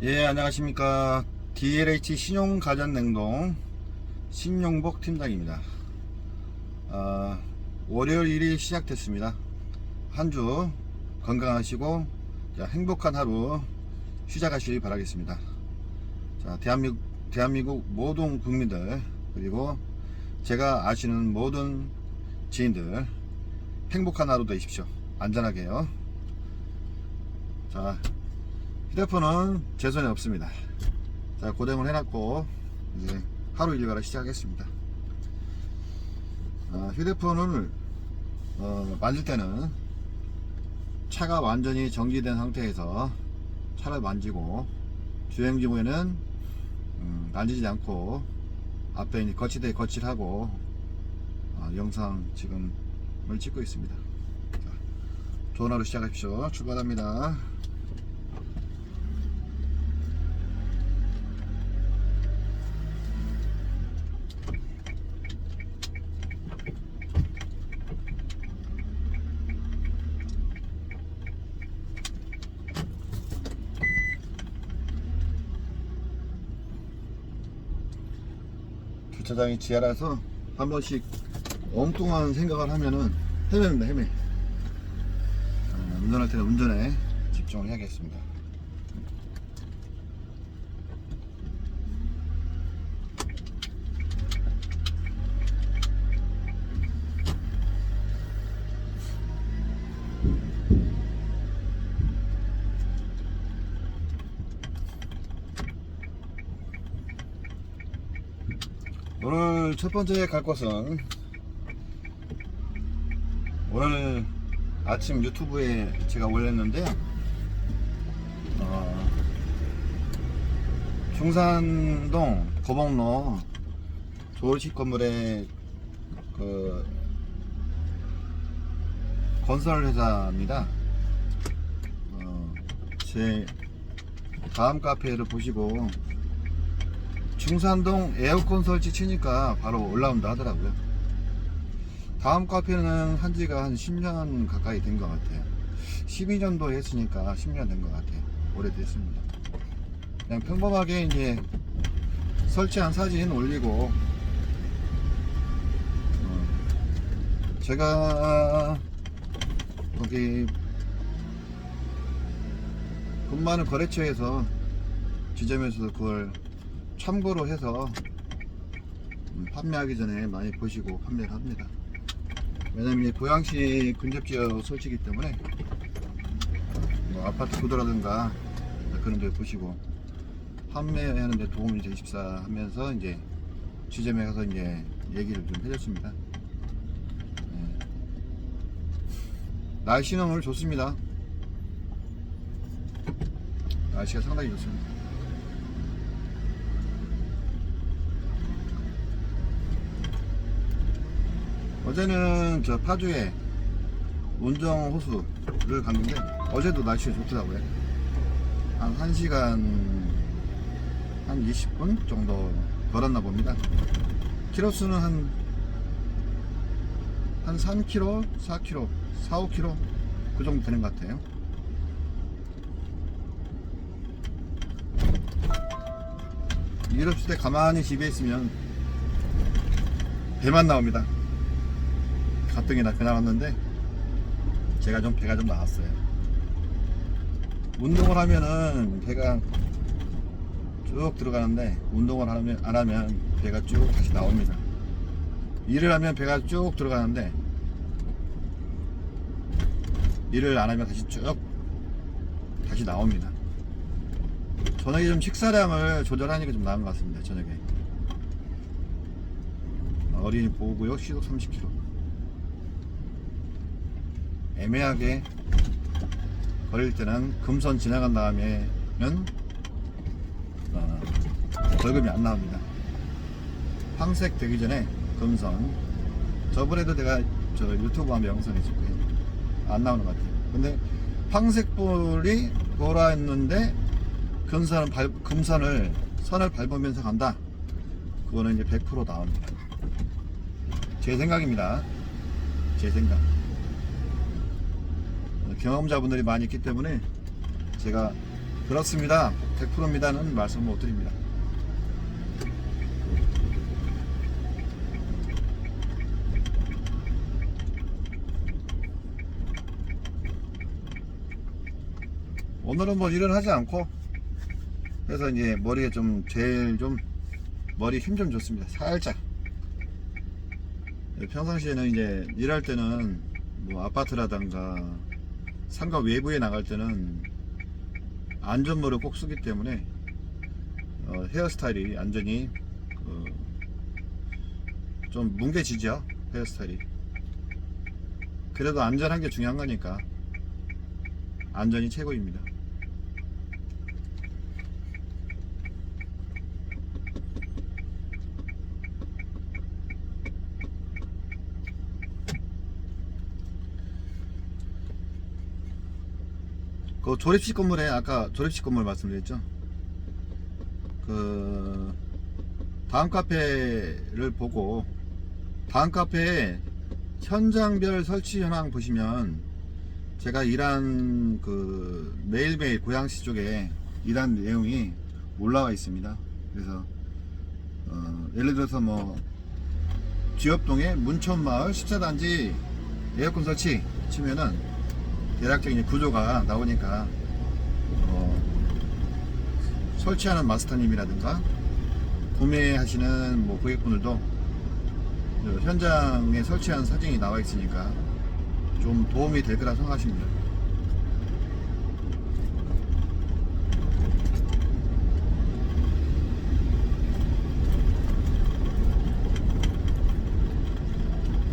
예, 안녕하십니까. DLH 신용가전냉동 신용복 팀장입니다. 월요일 일이 시작됐습니다. 한 주 건강하시고 행복한 하루 시작하시기 바라겠습니다. 자, 대한민국 모든 국민들, 그리고 제가 아시는 모든 지인들 행복한 하루 되십시오. 안전하게요. 자, 휴대폰은 제 손에 없습니다. 자, 고정을 해놨고 이제 하루 일과를 시작하겠습니다. 휴대폰을 만질 때는 차가 완전히 정지된 상태에서 차를 만지고, 주행 중에는 만지지 않고 앞에 이제 거치대에 거치하고 영상 지금을 찍고 있습니다. 자, 좋은 하루 시작하십시오. 출발합니다. 주차장이 지하라서 한 번씩 엉뚱한 생각을 하면은 헤맵니다. 헤매. 운전할 때는 운전에 집중을 해야겠습니다. 오늘 첫 번째 갈 곳은, 오늘 아침 유튜브에 제가 올렸는데요. 중산동 고봉로 조립식 건물의 그 건설회사입니다. 제 다음 카페를 보시고 중산동 에어컨 설치 치니까 바로 올라온다 하더라고요. 다음 카페는 한지가 한 10년 가까이 된 것 같아요. 12년도 했으니까 10년 된 것 같아요. 오래됐습니다. 그냥 평범하게 이제 설치한 사진 올리고, 제가 거기 근무하는 거래처에서 지점에서 그걸 참고로 해서 판매하기 전에 많이 보시고 판매를 합니다. 왜냐면 고양시 근접지역 설치이기 때문에 뭐 아파트 구도라든가 그런 데 보시고 판매하는 데 도움이 되십사 하면서 이제 지점에 가서 이제 얘기를 좀 해줬습니다. 날씨는 오늘 좋습니다. 날씨가 상당히 좋습니다. 어제는 저 파주에 운정호수를 갔는데 어제도 날씨가 좋더라고요. 한 1시간 한 20분 정도 걸었나 봅니다. 키로수는 한 3km, 4km, 4, 5km 그 정도 되는 것 같아요. 일 없을 때 가만히 집에 있으면 배만 나옵니다. 가뜩이나 배 나왔는데 배가 좀 나왔어요. 운동을 하면은 배가 쭉 들어가는데, 운동을 안 하면 배가 쭉 다시 나옵니다. 일을 하면 배가 쭉 들어가는데, 일을 안 하면 다시 나옵니다. 저녁에 좀 식사량을 조절하니까 좀 나은 것 같습니다. 저녁에 어린이 보호구역 시속 30km. 애매하게 걸릴 때는 금선 지나간 다음에는 벌금이 안 나옵니다. 황색 되기 전에 금선. 저번에도 내가 저 유튜브 한번 영상에 찍고 안 나오는 것 같아요. 근데 황색 불이 보라 했는데 금선을 선을 밟으면서 간다. 그거는 이제 100% 나옵니다. 제 생각입니다. 제 생각. 경험자분들이 많이 있기 때문에 제가 그렇습니다 100%입니다는 말씀 못 드립니다. 오늘은 뭐 일은 하지 않고, 그래서 이제 머리에 좀 제일 좀 머리 힘 좀 줬습니다. 살짝. 평상시에는 이제 일할 때는 뭐 아파트라던가 상가 외부에 나갈 때는 안전모를 꼭 쓰기 때문에 헤어스타일이 완전히 좀 뭉개지죠. 헤어스타일이. 그래도 안전한 게 중요한 거니까 안전이 최고입니다. 그 조립식 건물에, 아까 조립식 건물 말씀드렸죠. 그 다음 카페를 보고, 다음 카페에 현장별 설치 현황 보시면 제가 일한 그 매일매일 고양시 쪽에 일한 내용이 올라와 있습니다. 그래서 예를 들어서 뭐 지업동의 문천마을 14단지 에어컨 설치 치면은 대략적인 구조가 나오니까 설치하는 마스터님이라든가 구매하시는 뭐 고객분들도 현장에 설치한 사진이 나와 있으니까 좀 도움이 될 거라 생각하십니다.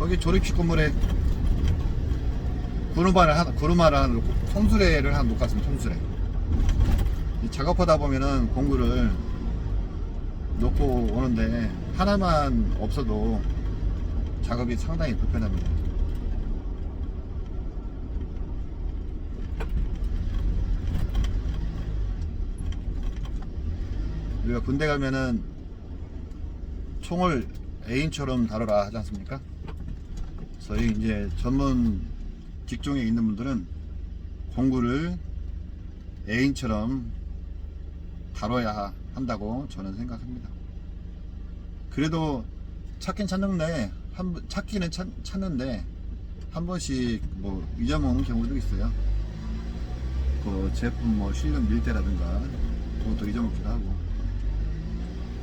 거기 조립식 건물에 구루마를 하나 놓고, 손수레를 하나 놓고 갔습니다. 손수레. 작업하다 보면은 공구를 놓고 오는데 하나만 없어도 작업이 상당히 불편합니다. 우리가 군대 가면은 총을 애인처럼 다뤄라 하지 않습니까? 저희 이제 전문 직종에 있는 분들은 공구를 애인처럼 다뤄야 한다고 저는 생각합니다. 그래도 찾긴 찾는데, 찾기는 찾는데 한 번씩 뭐 잊어먹는 경우도 있어요. 그 제품 뭐 실력 밀대라든가 그것도 잊어먹기도 하고,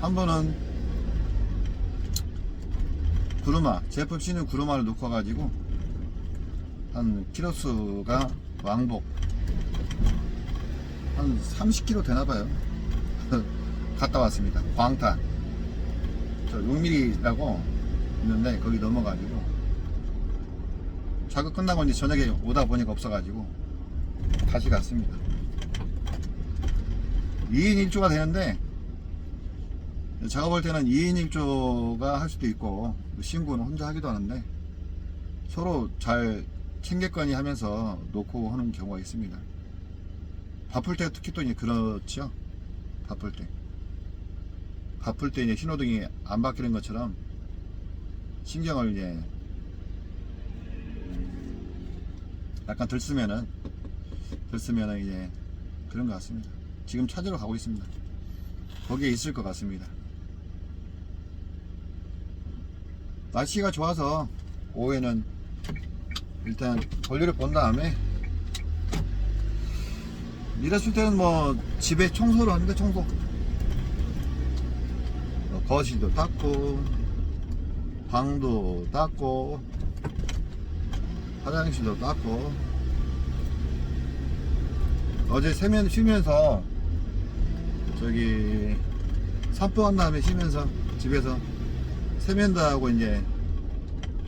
한 번은 구루마, 제품 씌는 구루마를 놓고 가지고 한 키로수가 왕복 한 30km 되나봐요. 갔다 왔습니다. 광탄 저 6mm라고 있는데 거기 넘어가지고 작업 끝나고 이제 저녁에 오다 보니까 없어가지고 다시 갔습니다. 2인 1조가 되는데, 작업할 때는 2인 1조가 할 수도 있고 신고는 혼자 하기도 하는데 서로 잘 챙겼거니 하면서 놓고 하는 경우가 있습니다. 바쁠 때 특히 또 이제 그렇죠. 바쁠 때 이제 신호등이 안 바뀌는 것처럼 신경을 이제 약간 들쓰면은 이제 그런 것 같습니다. 지금 찾으러 가고 있습니다. 거기에 있을 것 같습니다. 날씨가 좋아서 오후에는 일단 볼일을 본 다음에, 일했을 때는 뭐 집에 청소를 하는데, 청소 거실도 닦고 방도 닦고 화장실도 닦고, 어제 쉬면서 저기 산보한 다음에 쉬면서 집에서 세면도 하고 이제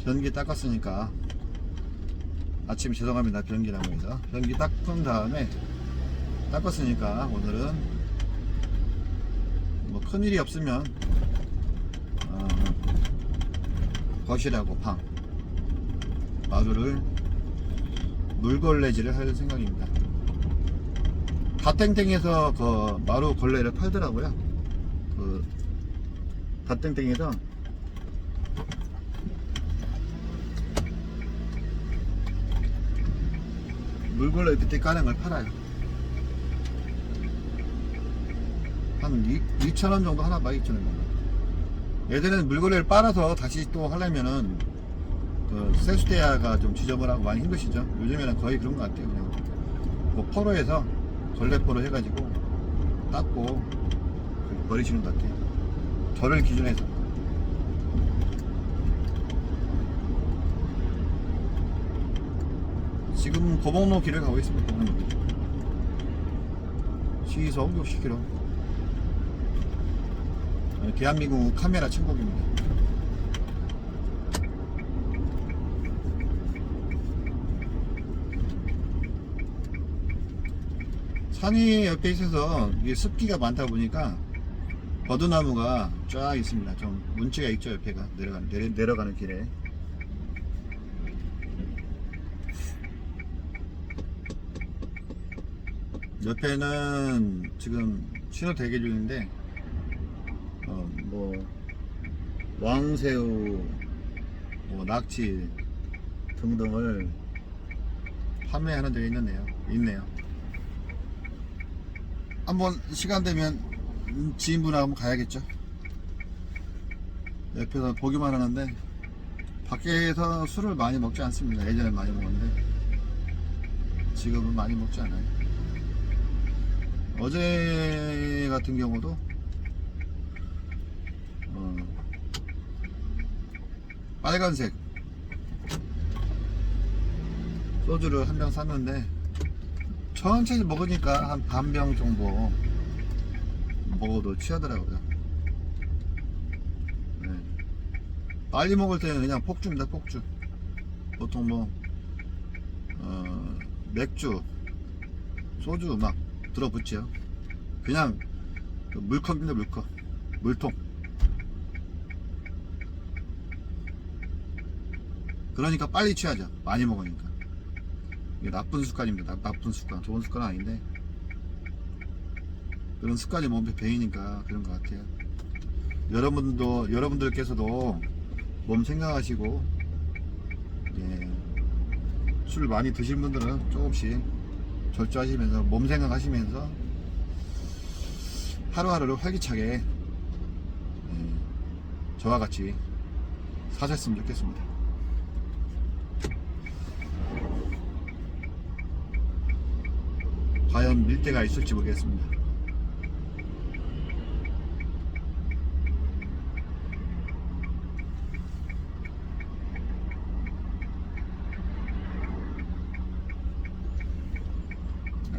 변기 닦았으니까, 아침에 죄송합니다. 변기라고 해서 변기 닦은 다음에 닦았으니까 오늘은 뭐 큰일이 없으면 거실하고 방 마루를 물걸레질을 할 생각입니다. 닷땡땡에서 그 마루 걸레를 팔더라고요. 그 닷땡땡에서 물걸레 밑에 까는 걸 팔아요. 한 2,000원 정도 하나 봐. 2,000원 정도. 예전에는 물건을 빨아서 다시 또 하려면은 그 세수대야가 좀 지저분하고 많이 힘드시죠. 요즘에는 거의 그런 것 같아요. 그냥 뭐 포로에서 걸레포로 해가지고 닦고 버리시는 것 같아요. 저를 기준해서. 지금 고봉로 길을 가고 있습니다. 고봉로 길. 시속 60km. 대한민국 카메라 천국입니다. 산이 옆에 있어서 이게 습기가 많다 보니까 버드나무가 쫙 있습니다. 좀 문치가 있죠. 옆에가 내려가는 길에. 옆에는 지금 신호 대기 중인데 뭐 왕새우, 뭐 낙지 등등을 판매하는 데가 있네요. 한번 시간 되면 지인분하고 한번 가야겠죠. 옆에서 보기만 하는데 밖에서 술을 많이 먹지 않습니다. 예전에 많이 먹었는데 지금은 많이 먹지 않아요. 어제 같은 경우도 빨간색 소주를 한 병 샀는데 천천히 먹으니까 한 반 병 정도 먹어도 취하더라고요. 네. 빨리 먹을 때는 그냥 폭주입니다. 폭주. 보통 뭐 맥주, 소주 막 들어붙죠. 그냥 물컵입니다. 물컵, 물통. 그러니까 빨리 취하죠. 많이 먹으니까. 이게 나쁜 습관입니다. 나쁜 습관. 좋은 습관은 아닌데 그런 습관이 몸에 배이니까 그런 것 같아요. 여러분들께서도 몸 생각하시고, 예, 술 많이 드실 분들은 조금씩 절주하시면서 몸 생각하시면서 하루하루를 활기차게, 예, 저와 같이 사셨으면 좋겠습니다. 과연 밀대가 있을지 모르겠습니다.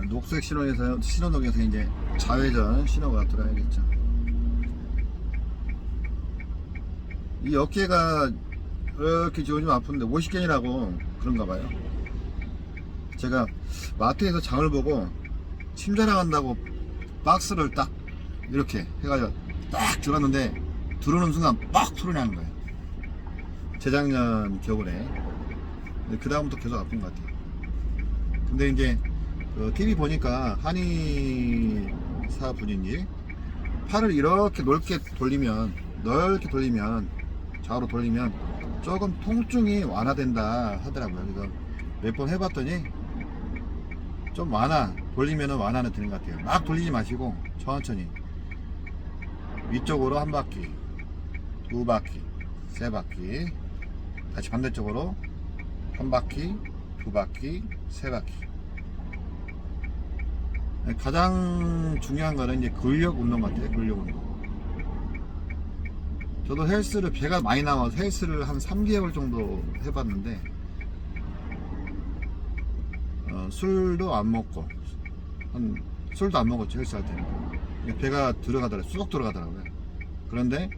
녹색 신호등에서 이제 좌회전 신호가 들어야겠죠. 이 어깨가 이렇게 요즘 아픈데 50견이라고 그런가 봐요. 제가 마트에서 장을 보고 침자랑 한다고 박스를 딱 이렇게 해가지고 딱 들었는데 들어오는 순간 빡 소리 나는 거예요. 재작년 겨울에. 그 다음부터 계속 아픈 것 같아요. 근데 이제 TV 보니까 한의사 분인지 팔을 이렇게 넓게 돌리면 좌우로 돌리면 조금 통증이 완화된다 하더라고요. 그래서 몇 번 해봤더니 좀 돌리면은 완화는 되는 것 같아요. 막 돌리지 마시고 천천히 위쪽으로 한 바퀴, 두 바퀴, 세 바퀴, 다시 반대쪽으로 한 바퀴, 두 바퀴, 세 바퀴. 가장 중요한 거는 이제 근력 운동 같아요. 근력 운동. 저도 헬스를 배가 많이 나와서 헬스를 한 3개월 정도 해봤는데 술도 안 먹고 술도 안 먹었죠. 헬스 할 때는 배가 쑥 들어가더라고요. 그런데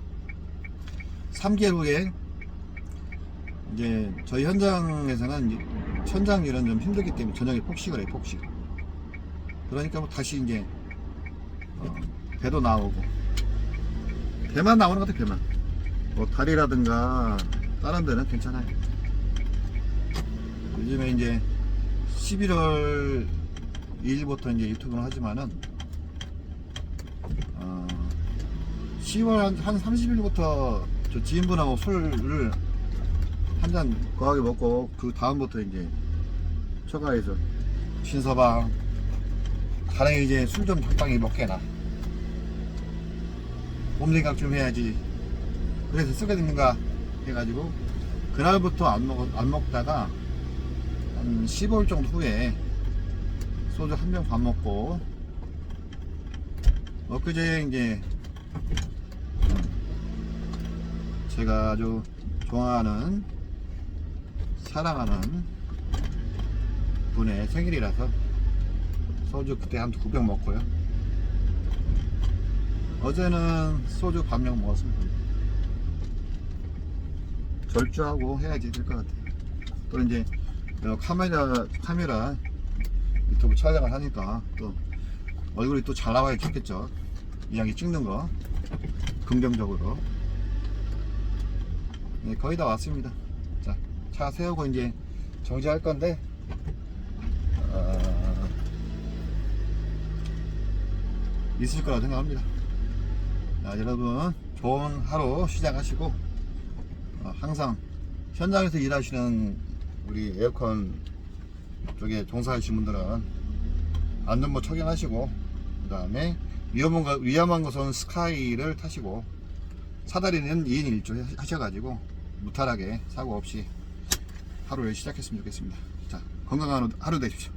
3개월 후에 이제 저희 현장에서는 천장 일은 좀 힘들기 때문에 저녁에 폭식을 해요. 폭식. 그러니까 뭐 다시 이제 배도 나오고, 배만 나오는 것 같아요. 배만. 뭐 다리라든가 다른 데는 괜찮아요. 요즘에 이제 11월 2일부터 이제 유튜브를 하지만은 10월 한 30일부터 저 지인분하고 술을 한 잔 거하게 먹고 그 다음부터 이제 처가에서 신서방 가랭이 이제 술 좀 적당히 먹게나. 봄 생각 좀 해야지. 그래서 쓰게 됐는가 해가지고 그날부터 안 먹다가 한 15일 정도 후에 소주 한 병 밥 먹고 엊그제 이제 제가 아주 좋아하는 사랑하는 분의 생일이라서 소주 그때 한 2병 먹고요. 어제는 소주 반병 먹었습니다. 절주하고 해야지 될 것 같아요. 또 이제 카메라 유튜브 촬영을 하니까 또 얼굴이 또 잘 나와야 좋겠죠. 이야기 찍는 거 긍정적으로. 네, 거의 다 왔습니다. 자, 차 세우고 이제 정지할 건데 있을 거라 생각합니다. 자, 여러분 좋은 하루 시작하시고 항상 현장에서 일하시는 우리 에어컨 쪽에 종사하시는 분들은 안전모 착용하시고, 그 다음에 위험한 것은 스카이를 타시고, 사다리는 2인 1조 하셔가지고 무탈하게 사고 없이 하루를 시작했으면 좋겠습니다. 자, 건강한 하루 되십시오.